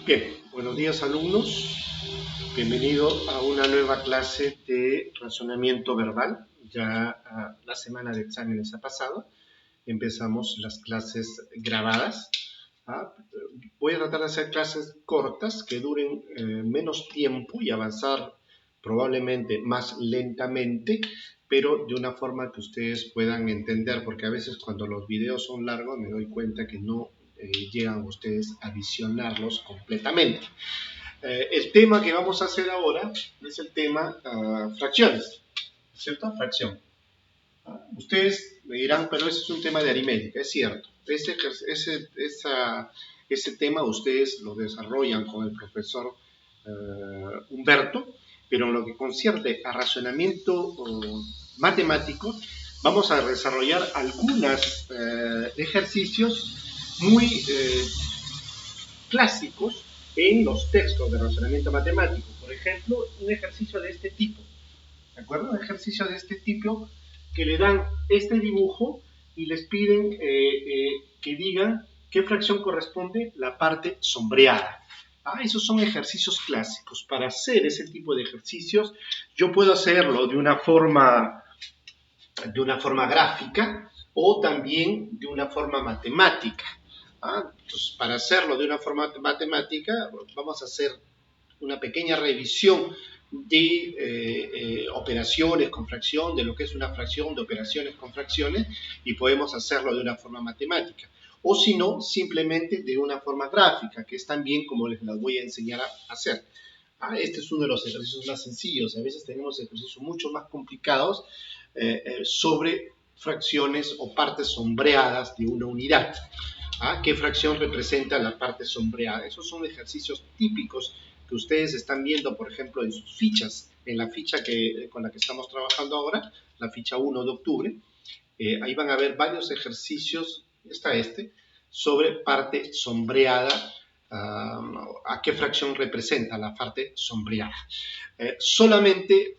Bien, buenos días alumnos, bienvenido a una nueva clase de razonamiento verbal. Ya la semana de exámenes ha pasado, empezamos las clases grabadas. Voy a tratar de hacer clases cortas que duren menos tiempo y avanzar probablemente más lentamente, pero de una forma que ustedes puedan entender, porque a veces cuando los videos son largos me doy cuenta que no llegan ustedes a visionarlos completamente. El tema que vamos a hacer ahora es el tema fracciones, ¿cierto? Fracción. Ustedes me dirán, pero ese es un tema de aritmética, es cierto. Ese tema ustedes lo desarrollan con el profesor Humberto, pero en lo que concierne a razonamiento matemático, vamos a desarrollar algunos ejercicios muy clásicos en los textos de razonamiento matemático. Por ejemplo, un ejercicio de este tipo, ¿de acuerdo? Un ejercicio de este tipo que le dan este dibujo y les piden que digan qué fracción corresponde la parte sombreada. Esos son ejercicios clásicos. Para hacer ese tipo de ejercicios, yo puedo hacerlo de una forma gráfica o también de una forma matemática. Entonces, para hacerlo de una forma matemática, vamos a hacer una pequeña revisión de operaciones con fracción, de lo que es una fracción, de operaciones con fracciones, y podemos hacerlo de una forma matemática. O si no, simplemente de una forma gráfica, que es también como les las voy a enseñar a hacer. Este es uno de los ejercicios más sencillos. A veces tenemos ejercicios mucho más complicados sobre fracciones o partes sombreadas de una unidad. ¿Qué fracción representa la parte sombreada? Esos son ejercicios típicos que ustedes están viendo, por ejemplo, en sus fichas, en la ficha con la que estamos trabajando ahora, la ficha 1 de octubre. Ahí van a ver varios ejercicios, está sobre parte sombreada. ¿A qué fracción representa la parte sombreada? Solamente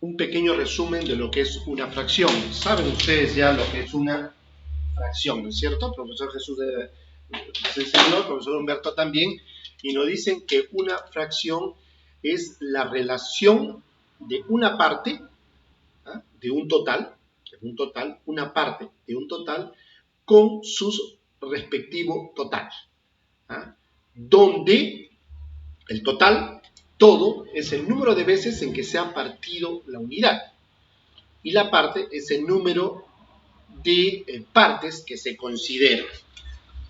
un pequeño resumen de lo que es una fracción. Saben ustedes ya lo que es una fracción, ¿no es cierto? El profesor Jesús nos enseñó, el profesor Humberto también, y nos dicen que una fracción es la relación de una parte de un total, una parte de un total con su respectivo total, donde el total, todo, es el número de veces en que se ha partido la unidad, y la parte es el número de partes que se consideran.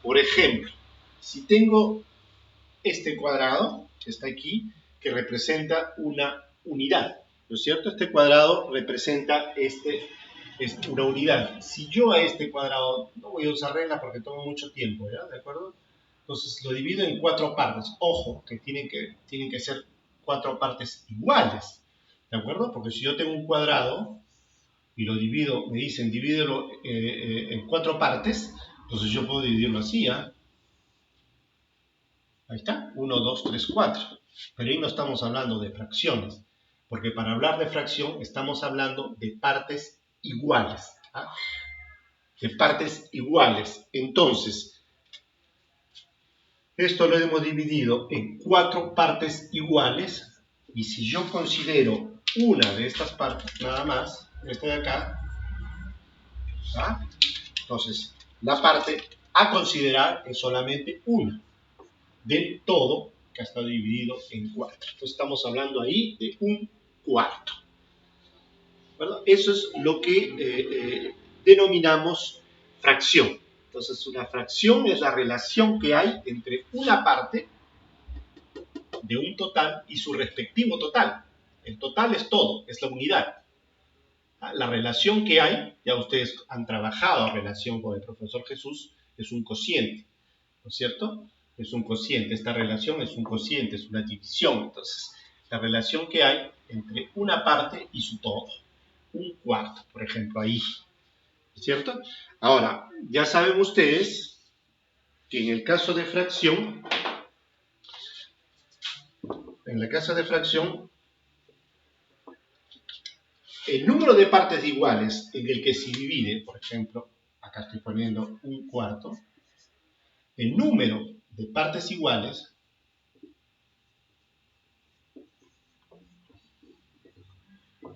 Por ejemplo, si tengo este cuadrado que está aquí, que representa una unidad, ¿no es cierto? Este cuadrado representa una unidad. Si yo a este cuadrado, no voy a usar regla porque toma mucho tiempo, ¿ya? ¿De acuerdo? Entonces lo divido en 4 partes. Ojo, que tienen que ser 4 partes iguales, ¿de acuerdo? Porque si yo tengo un cuadrado y lo divido, me dicen divídelo en 4 partes, entonces yo puedo dividirlo así, Ahí está, 1, 2, 3, 4. Pero ahí no estamos hablando de fracciones, porque para hablar de fracción estamos hablando de partes iguales. De partes iguales. Entonces, esto lo hemos dividido en 4 partes iguales, y si yo considero una de estas partes nada más, esta de acá, entonces la parte a considerar es solamente una del todo que ha estado dividido en 4. Entonces estamos hablando ahí de un cuarto, ¿verdad? Eso es lo que denominamos fracción. Entonces una fracción es la relación que hay entre una parte de un total y su respectivo total. El total es todo, es la unidad. La relación que hay, ya ustedes han trabajado en relación con el profesor Jesús, es un cociente, ¿no es cierto? Es un cociente, esta relación es un cociente, es una división. Entonces, la relación que hay entre una parte y su todo, un cuarto, por ejemplo, ahí, ¿no es cierto? Ahora, ya saben ustedes que en el caso de fracción, el número de partes iguales en el que se divide, por ejemplo, acá estoy poniendo un cuarto, el número de partes iguales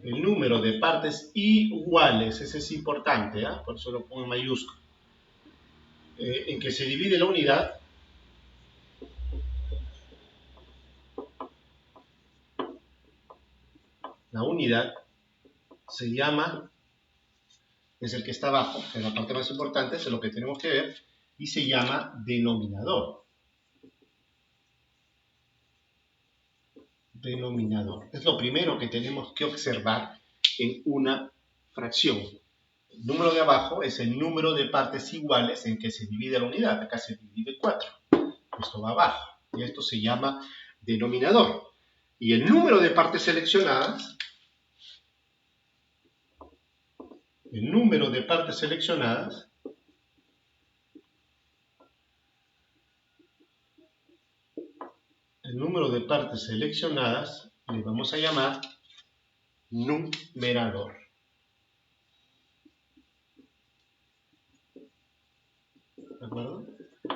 el número de partes iguales, ese es importante, por eso lo pongo en mayúsculo, en que se divide la unidad, se llama, es el que está abajo, que es la parte más importante, es lo que tenemos que ver, y se llama denominador. Denominador. Es lo primero que tenemos que observar en una fracción. El número de abajo es el número de partes iguales en que se divide la unidad. Acá se divide 4. Esto va abajo. Y esto se llama denominador. Y el número de partes seleccionadas, el número de partes seleccionadas le vamos a llamar numerador. ¿De acuerdo?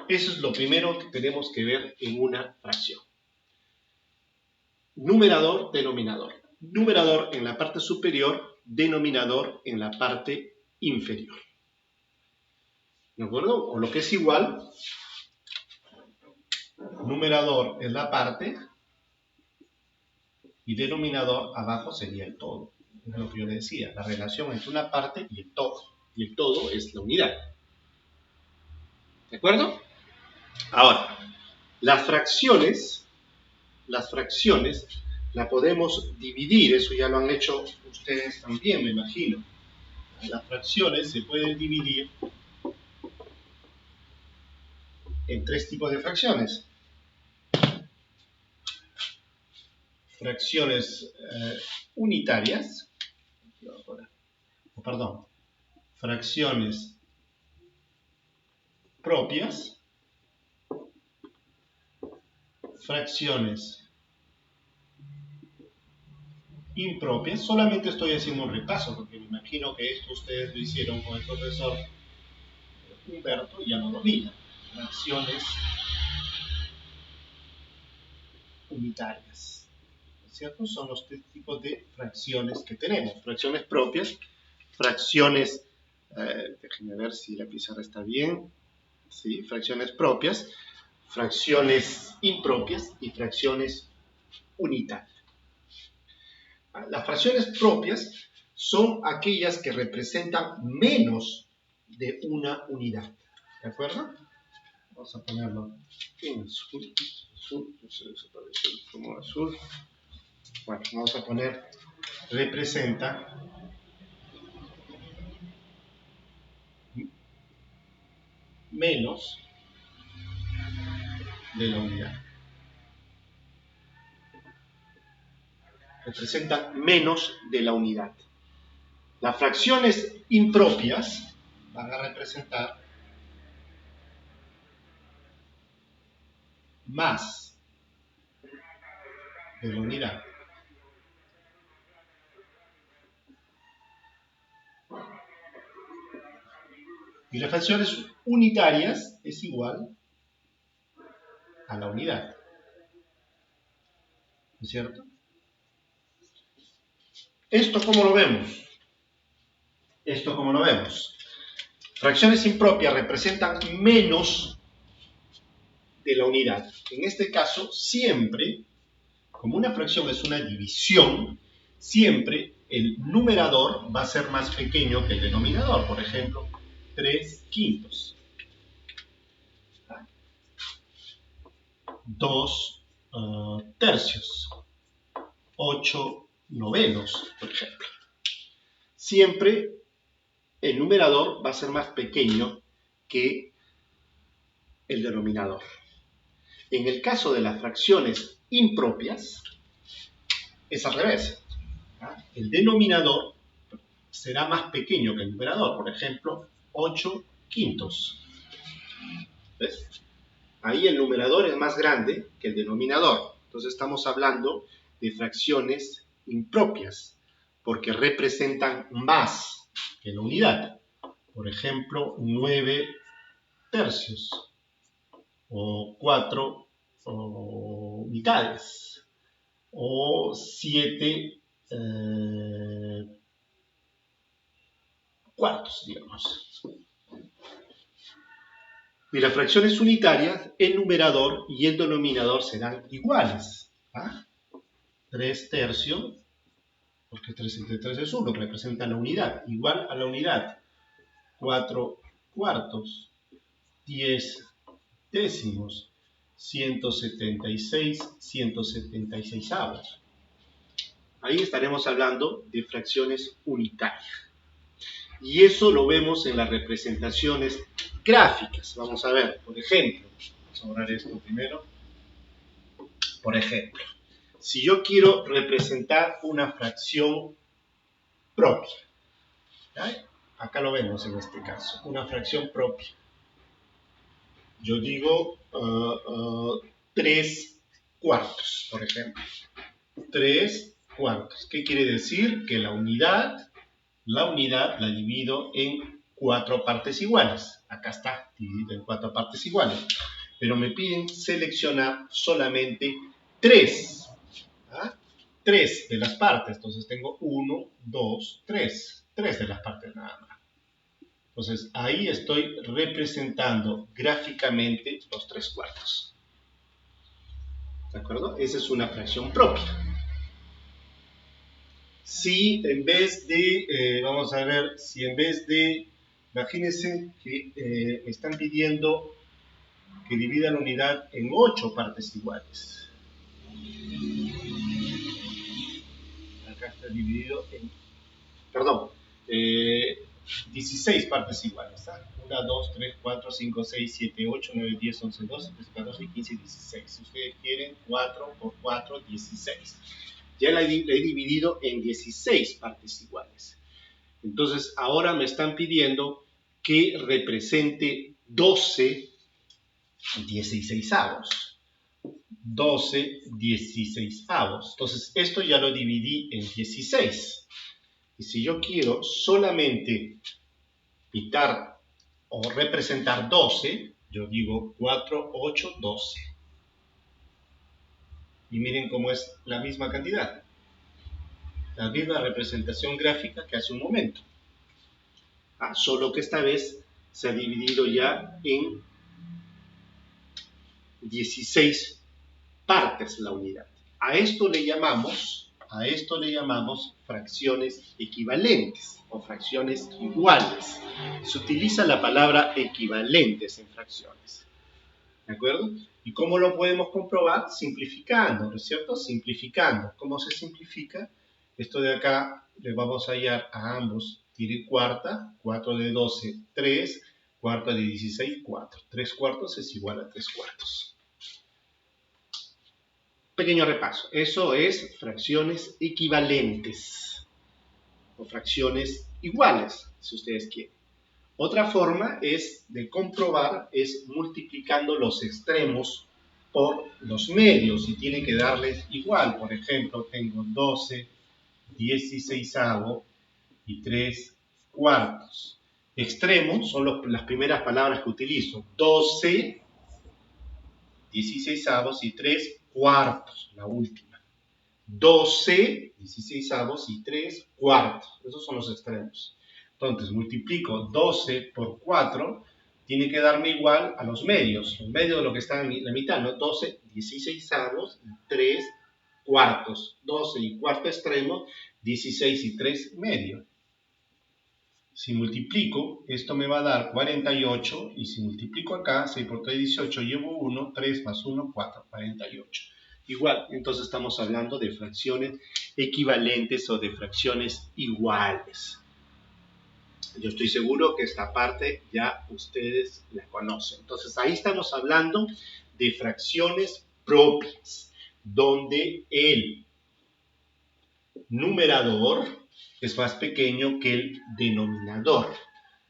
Eso es lo primero que tenemos que ver en una fracción. Numerador, denominador. Numerador en la parte superior, denominador en la parte inferior. ¿De acuerdo? O lo que es igual, numerador es la parte y denominador abajo sería el todo. Es lo que yo le decía, la relación entre una parte y el todo. Y el todo es la unidad. ¿De acuerdo? Ahora, las fracciones la podemos dividir, eso ya lo han hecho ustedes también, me imagino. Las fracciones se pueden dividir en 3 tipos de fracciones. Fracciones unitarias, fracciones propias, fracciones impropias. Solamente estoy haciendo un repaso porque me imagino que esto ustedes lo hicieron con el profesor Humberto y ya no lo olvidan. Fracciones unitarias, ¿cierto? Son los 3 tipos de fracciones que tenemos. Fracciones propias, fracciones, déjenme ver si la pizarra está bien, ¿sí? Fracciones propias, fracciones impropias y fracciones unitarias. Las fracciones propias son aquellas que representan menos de una unidad, ¿de acuerdo? Vamos a ponerlo en azul, como azul. Bueno, vamos a poner, representa menos de la unidad. Representan menos de la unidad. Las fracciones impropias van a representar más de la unidad. Y las fracciones unitarias es igual a la unidad. ¿No es cierto? ¿Esto cómo lo vemos? Fracciones impropias representan menos de la unidad. En este caso, siempre, como una fracción es una división, siempre el numerador va a ser más pequeño que el denominador. Por ejemplo, 3/5. 2/3. 8/9, por ejemplo. Siempre el numerador va a ser más pequeño que el denominador. En el caso de las fracciones impropias, es al revés. El denominador será más pequeño que el numerador. Por ejemplo, 8/5. ¿Ves? Ahí el numerador es más grande que el denominador. Entonces estamos hablando de fracciones impropias, porque representan más que la unidad. Por ejemplo, 9/3 o 4 mitades o 7 cuartos, digamos. Y las fracciones unitarias, el numerador y el denominador serán iguales. 3 tercios, porque 3 entre 3 es 1, representa la unidad, igual a la unidad. 4 cuartos, 10 décimos, 176 avos. Ahí estaremos hablando de fracciones unitarias. Y eso lo vemos en las representaciones gráficas. Vamos a ver, por ejemplo, vamos a borrar esto primero. Por ejemplo, si yo quiero representar una fracción propia, ¿sí? Acá lo vemos en este caso, una fracción propia. Yo digo 3 cuartos, por ejemplo. 3 cuartos. ¿Qué quiere decir? Que la unidad la divido en 4 partes iguales. Acá está, dividido en 4 partes iguales. Pero me piden seleccionar solamente 3. 3 de las partes. Entonces tengo 1, 2, 3. 3 de las partes nada más. Entonces ahí estoy representando gráficamente los 3 cuartos. ¿De acuerdo? Esa es una fracción propia. Si en vez de, vamos a ver, si en vez de, imagínense que me están pidiendo que divida la unidad en 8 partes iguales. Acá está dividido en, perdón, 16 partes iguales. 1, 2, 3, 4, 5, 6, 7, 8, 9, 10, 11, 12, 13, 14, 15, 16. Si ustedes quieren, 4 por 4, 16. Ya la he dividido en 16 partes iguales. Entonces, ahora me están pidiendo que represente 12 16avos. 12 16avos. Entonces, esto ya lo dividí en 16. Y si yo quiero solamente quitar o representar 12, yo digo 4, 8, 12. Y miren cómo es la misma cantidad. La misma representación gráfica que hace un momento. Solo que esta vez se ha dividido ya en 16 partes la unidad. A esto le llamamos fracciones equivalentes o fracciones iguales. Se utiliza la palabra equivalentes en fracciones. ¿De acuerdo? ¿Y cómo lo podemos comprobar? Simplificando, ¿no es cierto? Simplificando. ¿Cómo se simplifica? Esto de acá le vamos a hallar a ambos. Tiene cuarta, 4 de 12, 3, cuarta de 16, 4. 3 cuartos es igual a 3 cuartos. Pequeño repaso. Eso es fracciones equivalentes o fracciones iguales, si ustedes quieren. Otra forma de comprobar es multiplicando los extremos por los medios y tiene que darles igual. Por ejemplo, tengo 12 16avos y 3 cuartos. Extremos son las primeras palabras que utilizo. 12 16avos y 3 cuartos, la última. 12 16avos y 3 cuartos. Esos son los extremos. Entonces, multiplico 12 por 4, tiene que darme igual a los medios. El medio de lo que está en la mitad, ¿no? 12 16avos y 3 cuartos. 12 y cuarto extremo, 16 y 3 medio. Si multiplico, esto me va a dar 48, y si multiplico acá, 6 por 3, 18, llevo 1, 3 más 1, 4, 48. Igual, entonces estamos hablando de fracciones equivalentes o de fracciones iguales. Yo estoy seguro que esta parte ya ustedes la conocen. Entonces ahí estamos hablando de fracciones propias, donde el numerador es más pequeño que el denominador.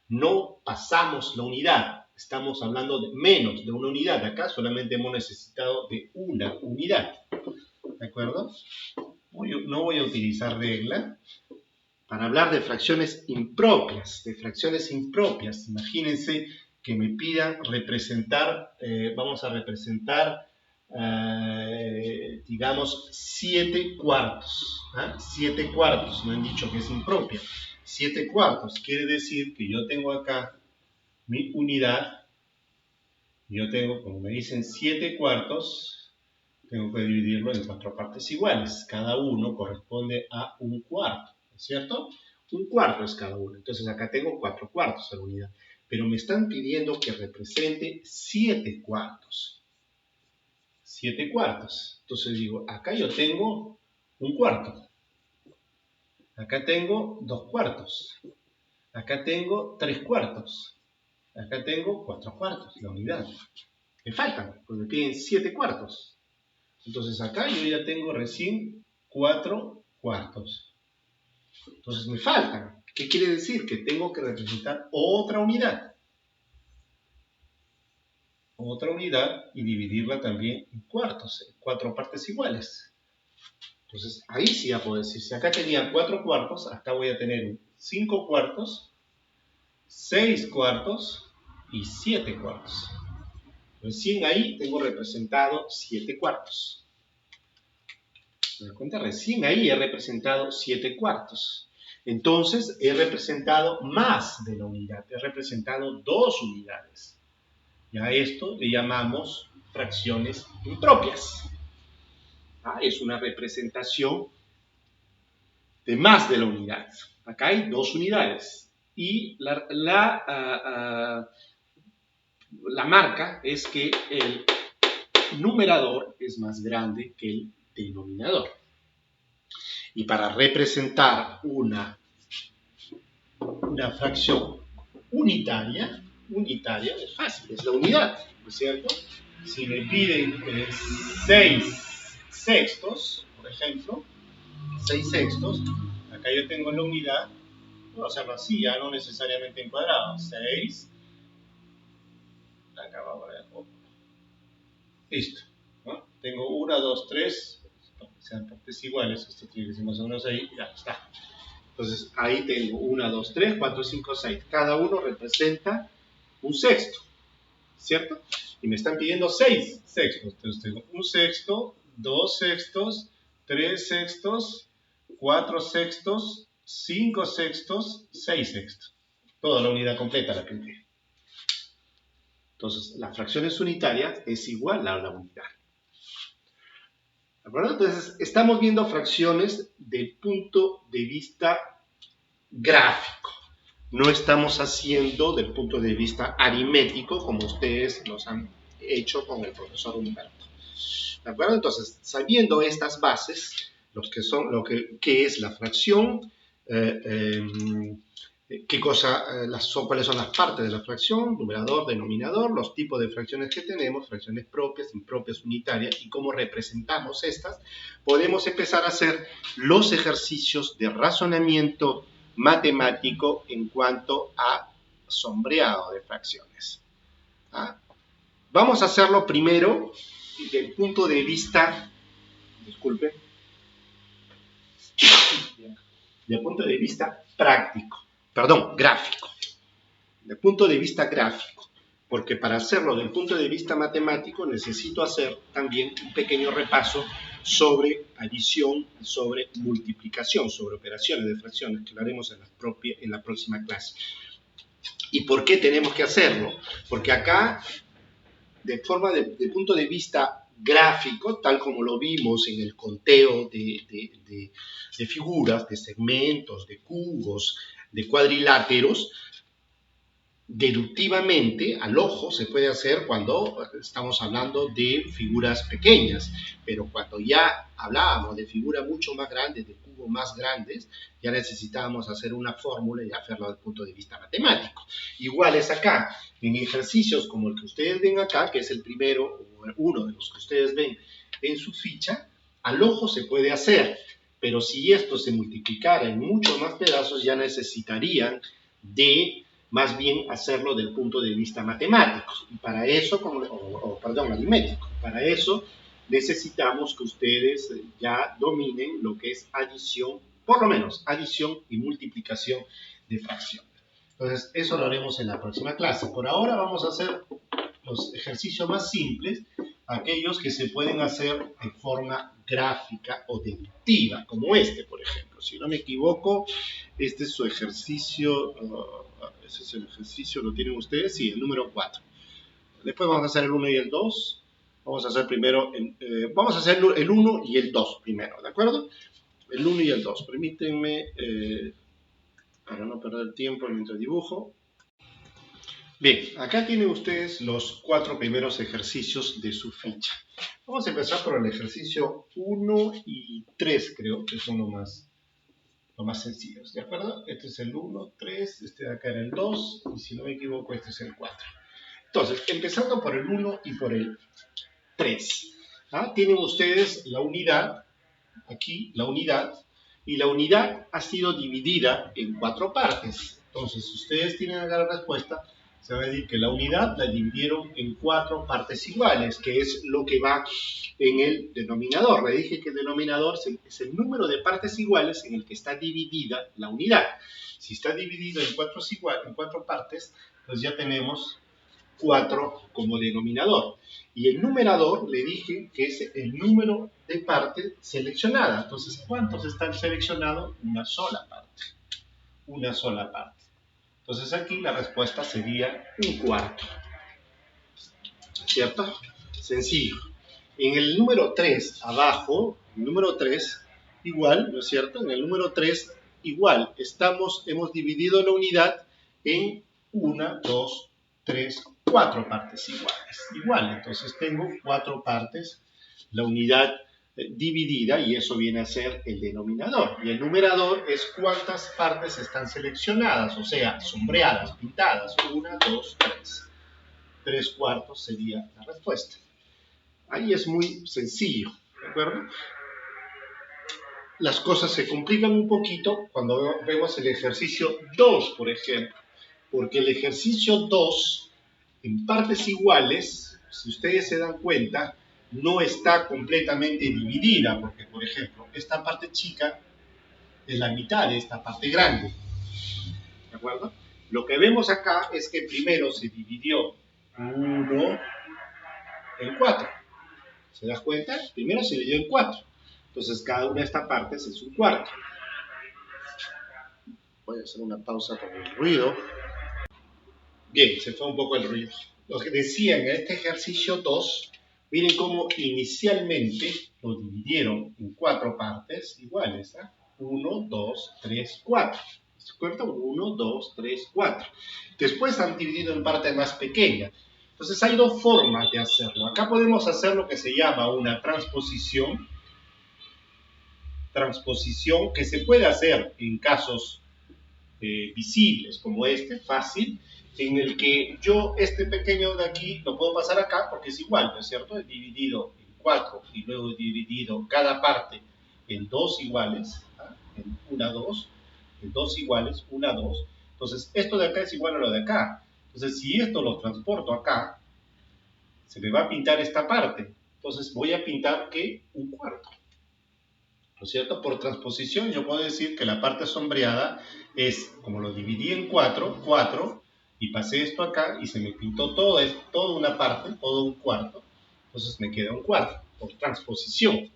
No pasamos la unidad, estamos hablando de menos de una unidad. Acá solamente hemos necesitado de una unidad. ¿De acuerdo? No voy a utilizar regla para hablar de fracciones impropias. Imagínense que me pidan representar, vamos a representar, digamos, 7 cuartos. 7 cuartos, me han dicho que es impropia. 7 cuartos quiere decir que yo tengo acá mi unidad. Yo tengo, como me dicen, 7 cuartos. Tengo que dividirlo en 4 partes iguales. Cada uno corresponde a un cuarto, ¿no es cierto? Un cuarto es cada uno. Entonces acá tengo 4 cuartos de la unidad. Pero me están pidiendo que represente 7 cuartos. 7 cuartos. Entonces digo, acá yo tengo un cuarto. Acá tengo 2 cuartos. Acá tengo 3 cuartos. Acá tengo 4 cuartos, la unidad. Me faltan, porque me piden 7 cuartos. Entonces acá yo ya tengo recién 4 cuartos. Entonces me faltan. ¿Qué quiere decir? Que tengo que representar otra unidad. Otra unidad y dividirla también en cuartos, en 4 partes iguales. Entonces ahí sí ya puedo decir, si acá tenía 4 cuartos, acá voy a tener 5 cuartos, 6 cuartos y 7 cuartos. Recién ahí tengo representado 7 cuartos. ¿Se da cuenta? Recién ahí he representado 7 cuartos. Entonces he representado más de la unidad, he representado 2 unidades. Y a esto le llamamos fracciones impropias. Es una representación de más de la unidad. Acá hay 2 unidades. Y la marca es que el numerador es más grande que el denominador. Y para representar una fracción unitaria es fácil, es la unidad, ¿no es cierto? Si me piden 6 sextos, por ejemplo, 6 sextos, acá yo tengo la unidad, puedo hacerlo así, ya no necesariamente en cuadrado, 6, acá vamos a ver, listo, ¿no? Tengo 1, 2, 3, para que sean partes iguales, esto tiene que ser más o menos ahí, ya está. Entonces ahí tengo 1, 2, 3, 4, 5, 6. Cada uno representa un sexto, ¿cierto? Y me están pidiendo 6 sextos. Entonces tengo un sexto, 2 sextos, 3 sextos, 4 sextos, 5 sextos, 6 sextos. Toda la unidad completa la pinté. Entonces la fracciones unitarias es igual a la unidad. ¿De acuerdo? Entonces estamos viendo fracciones del punto de vista gráfico. No estamos haciendo del punto de vista aritmético como ustedes los han hecho con el profesor Humberto. ¿De acuerdo? Entonces, sabiendo estas bases, qué es la fracción, cuáles son las partes de la fracción, numerador, denominador, los tipos de fracciones que tenemos, fracciones propias, impropias, unitarias, y cómo representamos estas, podemos empezar a hacer los ejercicios de razonamiento matemático en cuanto a sombreado de fracciones. Vamos a hacerlo primero desde el punto de vista, del punto de vista gráfico. Del punto de vista gráfico, porque para hacerlo del punto de vista matemático necesito hacer también un pequeño repaso sobre adición, sobre multiplicación, sobre operaciones de fracciones, que lo haremos en la próxima clase. ¿Y por qué tenemos que hacerlo? Porque acá, de punto de vista gráfico, tal como lo vimos en el conteo de figuras, de segmentos, de cubos, de cuadriláteros, deductivamente al ojo se puede hacer cuando estamos hablando de figuras pequeñas, pero cuando ya hablábamos de figuras mucho más grandes, de cubos más grandes, ya necesitábamos hacer una fórmula y hacerlo desde el punto de vista matemático. Igual es acá, en ejercicios como el que ustedes ven acá, que es el primero o uno de los que ustedes ven en su ficha, al ojo se puede hacer, pero si esto se multiplicara en muchos más pedazos, ya necesitarían de más bien hacerlo del punto de vista matemático, y para eso, aritmético. Para eso necesitamos que ustedes ya dominen lo que es adición, por lo menos adición y multiplicación de fracciones. Entonces, eso lo haremos en la próxima clase. Por ahora vamos a hacer los ejercicios más simples, aquellos que se pueden hacer de forma gráfica o deductiva, como este, por ejemplo. Si no me equivoco, este es su ejercicio, ese es el ejercicio, ¿lo tienen ustedes? Sí, el número 4. Después vamos a hacer el 1 y el 2. Vamos a hacer primero, vamos a hacer el 1 y el 2 primero, ¿de acuerdo? El 1 y el 2. Permítanme, para no perder el tiempo mientras dibujo. Bien, acá tienen ustedes los 4 primeros ejercicios de su ficha. Vamos a empezar por el ejercicio 1 y 3, creo, que son los más sencillos, ¿de acuerdo? Este es el 1, 3, este de acá era el 2, y si no me equivoco, este es el 4. Entonces, empezando por el 1 y por el 3. Tienen ustedes la unidad, aquí la unidad, y la unidad ha sido dividida en 4 partes. Entonces, si ustedes tienen acá la respuesta, se va a decir que la unidad la dividieron en 4 partes iguales, que es lo que va en el denominador. Le dije que el denominador es el número de partes iguales en el que está dividida la unidad. Si está dividido en 4 partes, pues ya tenemos 4 como denominador. Y el numerador le dije que es el número de partes seleccionadas. Entonces, ¿cuántos están seleccionados? Una sola parte. Una sola parte. Entonces aquí la respuesta sería un cuarto. ¿Cierto? Sencillo. En el número 3, abajo, el número 3, igual, ¿no es cierto? En el número 3, igual, hemos dividido la unidad en 1, 2, 3, 4 partes iguales. Igual, entonces tengo 4 partes, la unidad dividida, y eso viene a ser el denominador. Y el numerador es cuántas partes están seleccionadas, o sea, sombreadas, pintadas. 1, 2, 3. 3 cuartos sería la respuesta. Ahí es muy sencillo, ¿de acuerdo? Las cosas se complican un poquito cuando vemos el ejercicio 2, por ejemplo, porque el ejercicio 2, en partes iguales, si ustedes se dan cuenta, no está completamente dividida, porque, por ejemplo, esta parte chica es la mitad de esta parte grande, ¿de acuerdo? Lo que vemos acá es que primero se dividió 1 en 4. ¿Se das cuenta? Primero se dividió en 4. Entonces, cada una de estas partes es un cuarto. Voy a hacer una pausa por el ruido. Bien, se fue un poco el ruido. Lo que decía en este ejercicio 2, miren cómo inicialmente lo dividieron en 4 partes iguales. 1, 2, 3, 4. ¿Se acuerdan? 1, 2, 3, 4. Después han dividido en partes más pequeñas. Entonces hay 2 formas de hacerlo. Acá podemos hacer lo que se llama una transposición que se puede hacer en casos visibles como este, fácil, en el que yo este pequeño de aquí lo puedo pasar acá porque es igual, ¿no es cierto? He dividido en 4 y luego he dividido cada parte en 2 iguales, en 1, 2, en 2 iguales, 1, 2. Entonces, esto de acá es igual a lo de acá. Entonces, si esto lo transporto acá, se me va a pintar esta parte. Entonces, voy a pintar, ¿qué? Un cuarto. ¿No es cierto? Por transposición yo puedo decir que la parte sombreada es, como lo dividí en 4, 4, y pasé esto acá y se me pintó toda una parte, todo un cuarto, entonces me queda un cuarto, por transposición.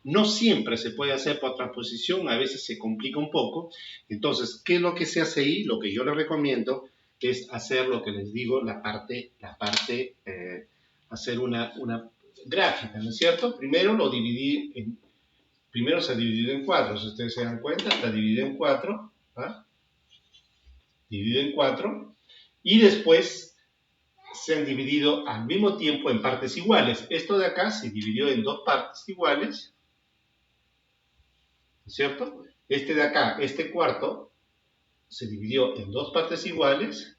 No siempre se puede hacer por transposición, a veces se complica un poco. Entonces, ¿qué es lo que se hace ahí? Lo que yo les recomiendo es hacer lo que les digo, hacer una gráfica, ¿no es cierto? Primero se ha dividido en 4, si ustedes se dan cuenta, está dividido en 4, dividido en 4, y después se han dividido al mismo tiempo en partes iguales. Esto de acá se dividió en 2 partes iguales, ¿no es cierto? Este de acá, este cuarto, se dividió en 2 partes iguales,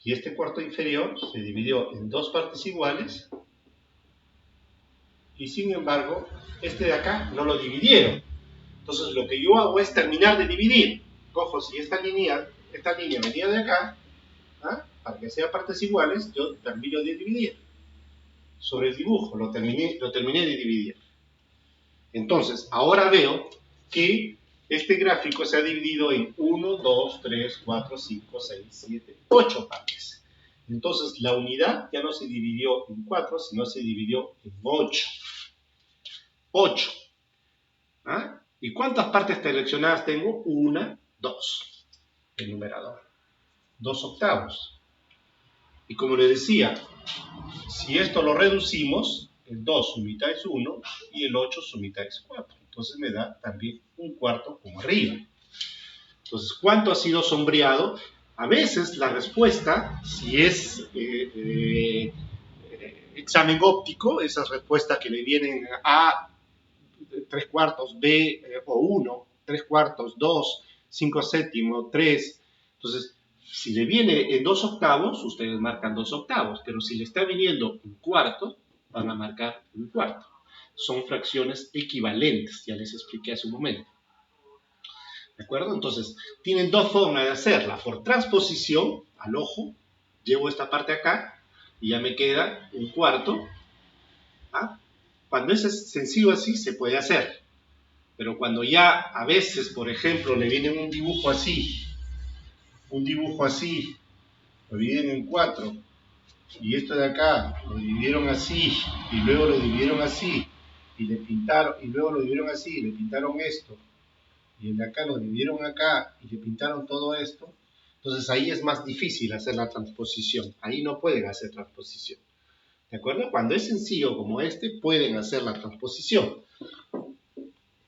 y este cuarto inferior se dividió en 2 partes iguales, y sin embargo, este de acá no lo dividieron. Entonces lo que yo hago es terminar de dividir. Cojo, si esta línea venía de acá, para que sea partes iguales, yo termino de dividir. Sobre el dibujo, lo terminé de dividir. Entonces, ahora veo que este gráfico se ha dividido en 1, 2, 3, 4, 5, 6, 7, 8 partes. Entonces la unidad ya no se dividió en 4, sino se dividió en 8. 8. ¿Ah? ¿Y cuántas partes seleccionadas tengo? 1, 2. El numerador. 2 octavos. Y como le decía, si esto lo reducimos, el 2 su mitad es 1 y el 8 su mitad es 4. Entonces me da también un cuarto como arriba. Entonces, ¿cuánto ha sido sombreado? A veces la respuesta, si es examen óptico, esas respuestas que le vienen a 3 cuartos, B o 1, 3 cuartos, 2, 5 séptimo, 3. Entonces, si le viene en 2 octavos, ustedes marcan 2 octavos, pero si le está viniendo un cuarto, van a marcar un cuarto. Son fracciones equivalentes, ya les expliqué hace un momento. ¿De acuerdo? Entonces, tienen dos formas de hacerla. Por transposición, al ojo, llevo esta parte acá y ya me queda un cuarto. ¿Ah? Cuando es sencillo así, se puede hacer. Pero cuando ya a veces, por ejemplo, le viene un dibujo así, lo dividen en 4, y esto de acá lo dividieron así, y luego lo dividieron así, y le pintaron, y luego lo dividieron así, y le pintaron esto, y el de acá lo dividieron acá, y le pintaron todo esto, entonces ahí es más difícil hacer la transposición, ahí no pueden hacer transposición. ¿De acuerdo? Cuando es sencillo como este, pueden hacer la transposición.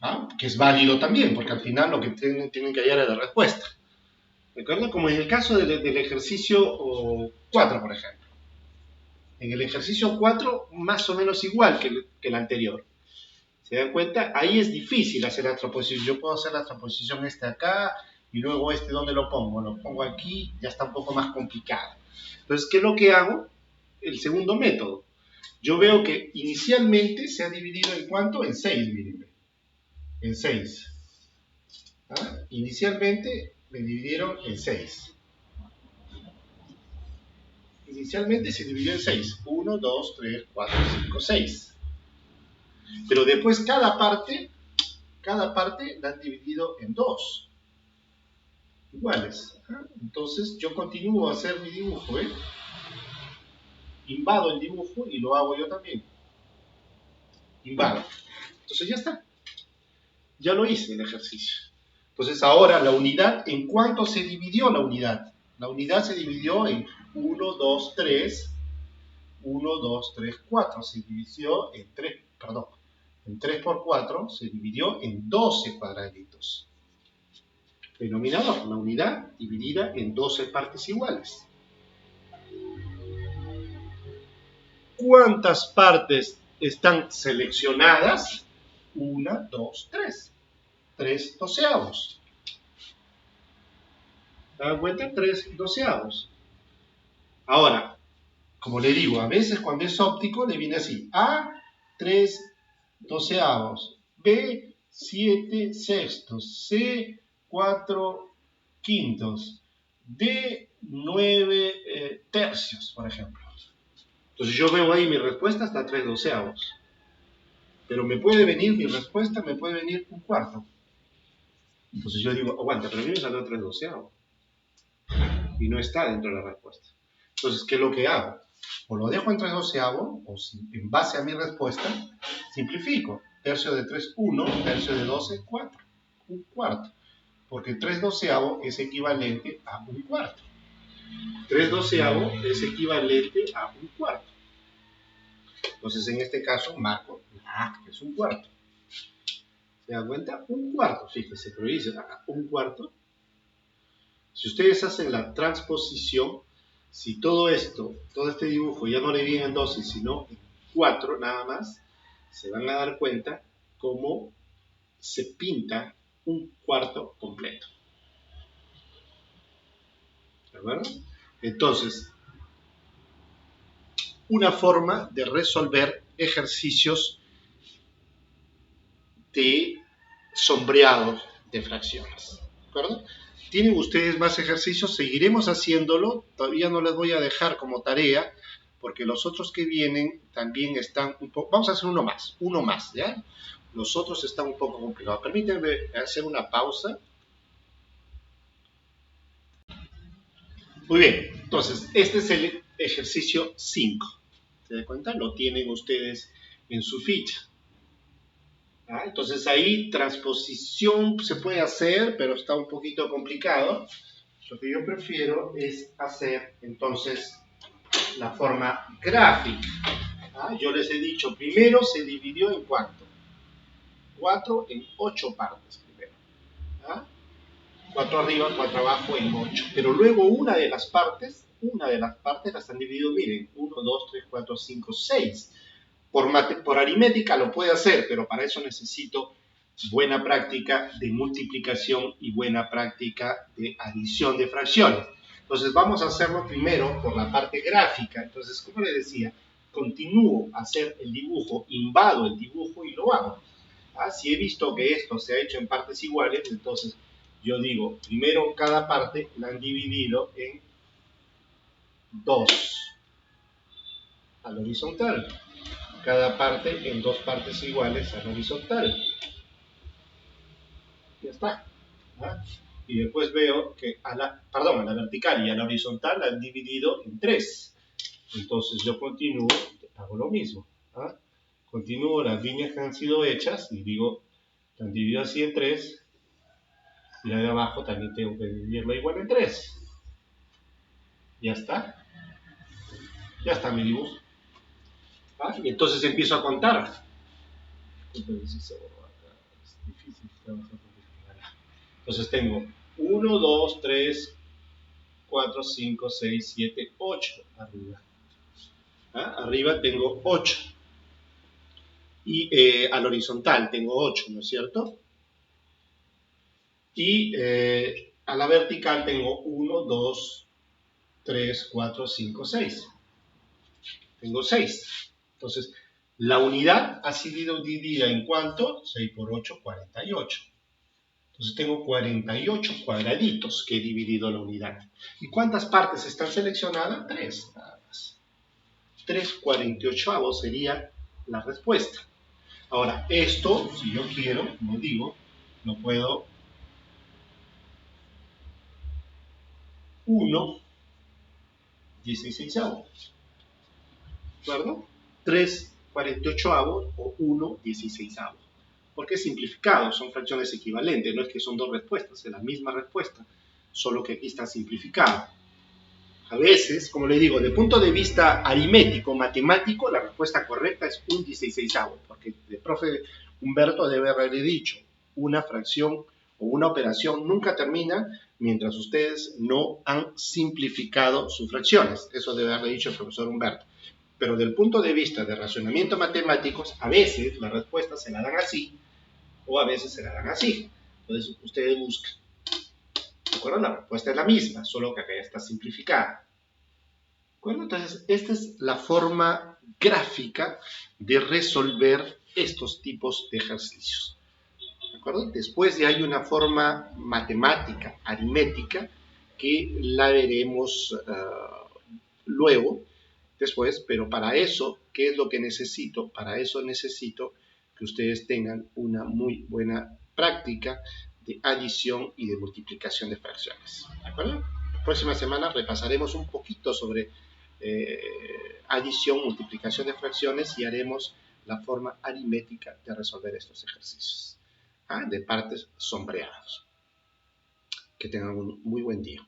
¿Ah? Que es válido también, porque al final lo que tienen que hallar es la respuesta. ¿De acuerdo? Como en el caso del ejercicio 4, por ejemplo. En el ejercicio 4, más o menos igual que el anterior. ¿Se dan cuenta? Ahí es difícil hacer la transposición. Yo puedo hacer la transposición acá, y luego ¿dónde lo pongo? Lo pongo aquí, ya está un poco más complicado. Entonces, ¿qué es lo que hago? El segundo método. Yo veo que inicialmente se ha dividido en ¿cuánto? En 6, miren. En 6. ¿Ah? Inicialmente me dividieron en 6. Inicialmente se dividió en 6. 1, 2, 3, 4, 5, 6. Pero después cada parte la han dividido en 2. Iguales. ¿Ah? Entonces yo continúo a hacer mi dibujo. Invado el dibujo y lo hago yo también. Invado. Entonces ya está. Ya lo hice el ejercicio. Entonces ahora la unidad, ¿en cuánto se dividió la unidad? La unidad se dividió en 1, 2, 3, 1, 2, 3, 4. Se dividió en 3, perdón, en 3 por 4 se dividió en 12 cuadraditos. Denominador, la unidad dividida en 12 partes iguales. ¿Cuántas partes están seleccionadas? 1, 2, 3. 3 doceavos. ¿Se dan cuenta? 3 doceavos. Ahora, como le digo, a veces cuando es óptico le viene así. A, 3 doceavos. B, 7 sextos. C, 4 quintos. D, 9 tercios, por ejemplo. Entonces yo veo ahí mi respuesta hasta 3 doceavos. Pero me puede venir mi respuesta, me puede venir un cuarto. Entonces yo digo, aguanta, pero a mí me salió 3 doceavos. Y no está dentro de la respuesta. Entonces, ¿qué es lo que hago? O lo dejo en 3 doceavos, o si, en base a mi respuesta, simplifico. Tercio de 3, 1, tercio de 12, 4. Un cuarto. Porque 3 doceavos es equivalente a un cuarto. 3 doceavos es equivalente a un cuarto. Entonces, en este caso, marco la A, que es un cuarto. ¿Se dan cuenta? Un cuarto, fíjense, pero dice un cuarto. Si ustedes hacen la transposición, si todo este dibujo ya no le viene en 12, sino en 4 nada más, se van a dar cuenta cómo se pinta un cuarto completo. ¿De acuerdo? Entonces, una forma de resolver ejercicios de sombreado de fracciones. ¿De acuerdo? ¿Tienen ustedes más ejercicios? Seguiremos haciéndolo. Todavía no les voy a dejar como tarea, porque los otros que vienen también están un poco... Vamos a hacer uno más, ¿ya? Los otros están un poco complicados. Permítanme hacer una pausa. Muy bien, entonces, este es ejercicio 5. ¿Se dan cuenta? Lo tienen ustedes en su ficha. Entonces ahí transposición se puede hacer, pero está un poquito complicado. Lo que yo prefiero es hacer entonces la forma gráfica. Yo les he dicho, primero se dividió en ¿cuánto? 4 en 8 partes primero. 4 arriba, 4 abajo en 8. Pero luego una de las partes las han dividido, miren, 1, 2, 3, 4, 5, 6. Por aritmética lo puede hacer, pero para eso necesito buena práctica de multiplicación y buena práctica de adición de fracciones. Entonces vamos a hacerlo primero por la parte gráfica. Entonces, como les decía, continúo a hacer el dibujo, invado el dibujo y lo hago. Si he visto que esto se ha hecho en partes iguales, entonces yo digo, primero cada parte la han dividido en 2 al horizontal. Cada parte en 2 partes iguales al horizontal. Ya está. Y después veo que a la vertical y a la horizontal la han dividido en 3. Entonces yo continúo, hago lo mismo. Continúo las líneas que han sido hechas y digo, la han dividido así en 3. Y la de abajo también tengo que dividirla igual en 3. Ya está. Ya está mi dibujo. Y entonces empiezo a contar. Es difícil. Entonces tengo 1, 2, 3, 4, 5, 6, 7, 8 arriba. Arriba tengo 8. Y al horizontal tengo 8, ¿no es cierto? Y a la vertical tengo 1, 2, 3, 4, 5, 6. Tengo 6. Entonces, la unidad ha sido dividida en ¿cuánto? 6 por 8, 48. Entonces tengo 48 cuadraditos que he dividido la unidad. ¿Y cuántas partes están seleccionadas? 3, nada más. 3 48avos sería la respuesta. Ahora, esto, si yo quiero, como digo, lo puedo 1 16avos. ¿De acuerdo? 3 48avos o 1 16avos. Porque es simplificado, son fracciones equivalentes, no es que son dos respuestas, es la misma respuesta, solo que aquí está simplificado. A veces, como le digo, de punto de vista aritmético, matemático, la respuesta correcta es un 16avos, porque el profe Humberto debe haberle dicho, una fracción o una operación nunca termina mientras ustedes no han simplificado sus fracciones. Eso debe haberle dicho el profesor Humberto. Pero del punto de vista de razonamiento matemáticos, a veces las respuestas se la dan así o a veces se la dan así. Entonces ustedes buscan. ¿De acuerdo? La respuesta es la misma, solo que acá ya está simplificada. ¿De acuerdo? Entonces, esta es la forma gráfica de resolver estos tipos de ejercicios. ¿De acuerdo? Después ya hay una forma matemática, aritmética, que la veremos luego, después, pero para eso, ¿qué es lo que necesito? Para eso necesito que ustedes tengan una muy buena práctica de adición y de multiplicación de fracciones. ¿De acuerdo? La próxima semana repasaremos un poquito sobre adición, multiplicación de fracciones y haremos la forma aritmética de resolver estos ejercicios de partes sombreadas. Que tengan un muy buen día.